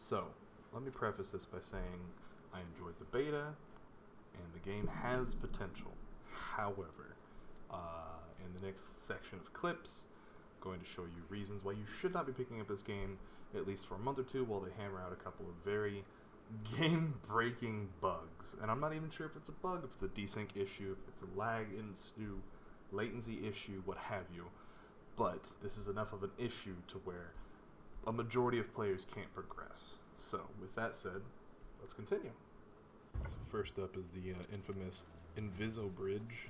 So, let me preface this by saying I enjoyed the beta, and the game has potential. However, in the next section of clips, I'm going to show you reasons why you should not be picking up this game, at least for a month or two, while they hammer out a couple of very game-breaking bugs. And I'm not even sure if it's a bug, if it's a desync issue, if it's a lag issue, latency issue, what have you. But this is enough of an issue to where a majority of players can't progress. So, with that said, let's continue. So first up is the infamous Inviso Bridge.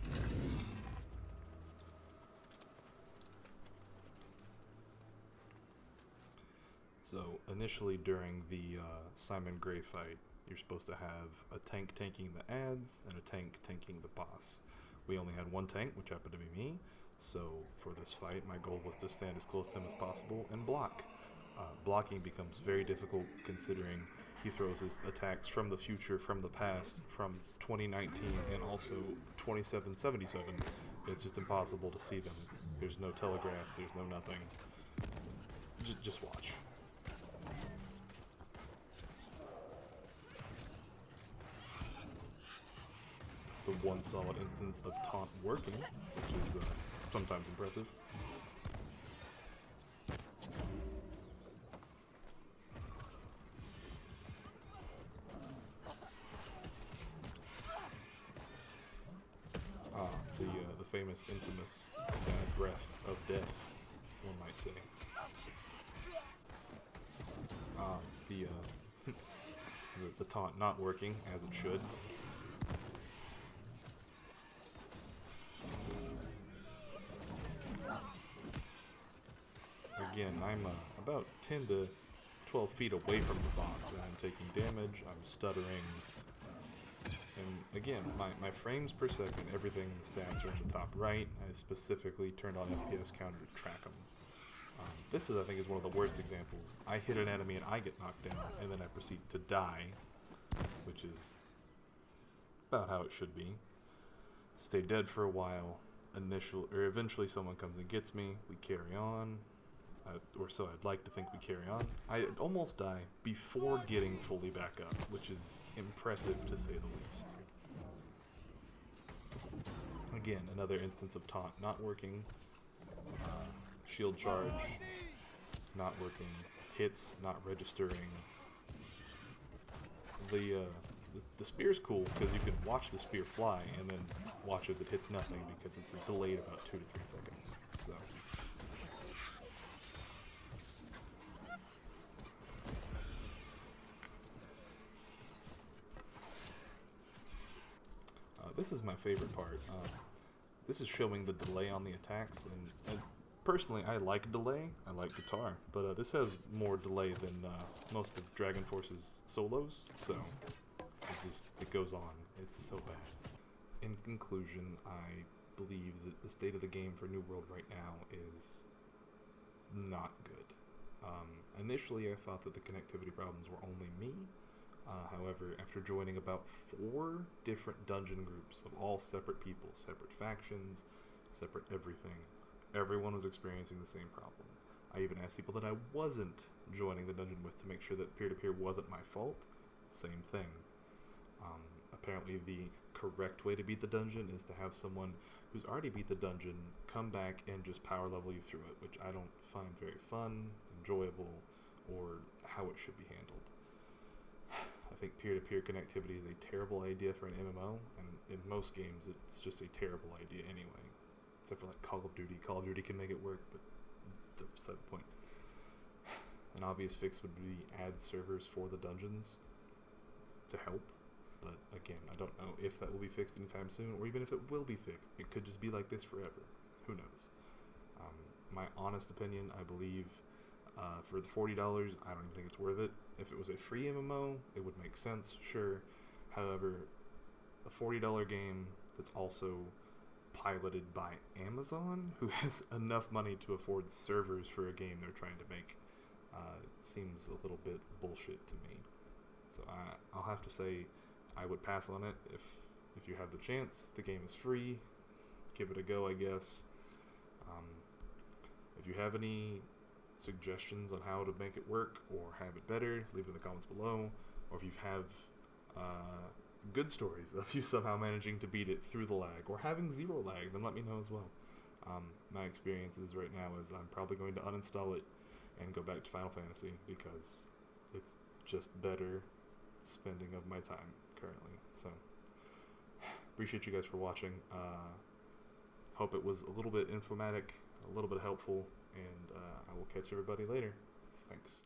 So initially during the Simon Gray fight, you're supposed to have a tank tanking the ads and a tank tanking the boss. We only had one tank, which happened to be me, so for this fight my goal was to stand as close to him as possible and block. Blocking becomes very difficult considering he throws his attacks from the future, from the past, from 2019 and also 2777. It's just impossible to see them. There's no telegraphs, there's no nothing. Just watch. The one solid instance of taunt working, which is sometimes impressive. The famous, infamous bad breath of death, one might say. The taunt not working as it should. Again, I'm about 10 to 12 feet away from the boss, and I'm taking damage, I'm stuttering, and again, my frames per second, everything, the stats are in the top right. I specifically turned on FPS counter to track them. This is, I think, is one of the worst examples. I hit an enemy and I get knocked down, and then I proceed to die, which is about how it should be. Stay dead for a while, eventually someone comes and gets me, we carry on. Or so I'd like to think we carry on. I almost die before getting fully back up, which is impressive to say the least. Again, another instance of taunt not working. Shield charge not working. Hits not registering. The spear's cool because you can watch the spear fly and then watch as it hits nothing because it's delayed about 2 to 3 seconds. So. This is my favorite part. This is showing the delay on the attacks, and personally, I like delay. I like guitar, but this has more delay than most of Dragon Force's solos, so it goes on. It's so bad. In conclusion, I believe that the state of the game for New World right now is not good. Initially, I thought that the connectivity problems were only me. However, after joining about 4 different dungeon groups of all separate people, separate factions, separate everything, everyone was experiencing the same problem. I even asked people that I wasn't joining the dungeon with to make sure that peer-to-peer wasn't my fault. Same thing. Apparently the correct way to beat the dungeon is to have someone who's already beat the dungeon come back and just power level you through it, which I don't find very fun, enjoyable, or how it should be handled. I think peer-to-peer connectivity is a terrible idea for an MMO, and in most games it's just a terrible idea anyway. Except for like Call of Duty. Call of Duty can make it work, but that's beside the point. An obvious fix would be add servers for the dungeons to help, but again, I don't know if that will be fixed anytime soon, or even if it will be fixed. It could just be like this forever. Who knows? My honest opinion, I believe for the $40, I don't even think it's worth it. If it was a free MMO, it would make sense, sure. However, a $40 game that's also piloted by Amazon, who has enough money to afford servers for a game they're trying to make, seems a little bit bullshit to me. So I'll have to say I would pass on it if you have the chance. If the game is free, give it a go, I guess. If you have any suggestions on how to make it work or have it better, leave it in the comments below. Or if you have good stories of you somehow managing to beat it through the lag or having zero lag, then let me know as well. My experiences right now is I'm probably going to uninstall it and go back to Final Fantasy because it's just better spending of my time currently. So appreciate you guys for watching. Hope it was a little bit informative, a little bit helpful, and I will catch everybody later. Thanks.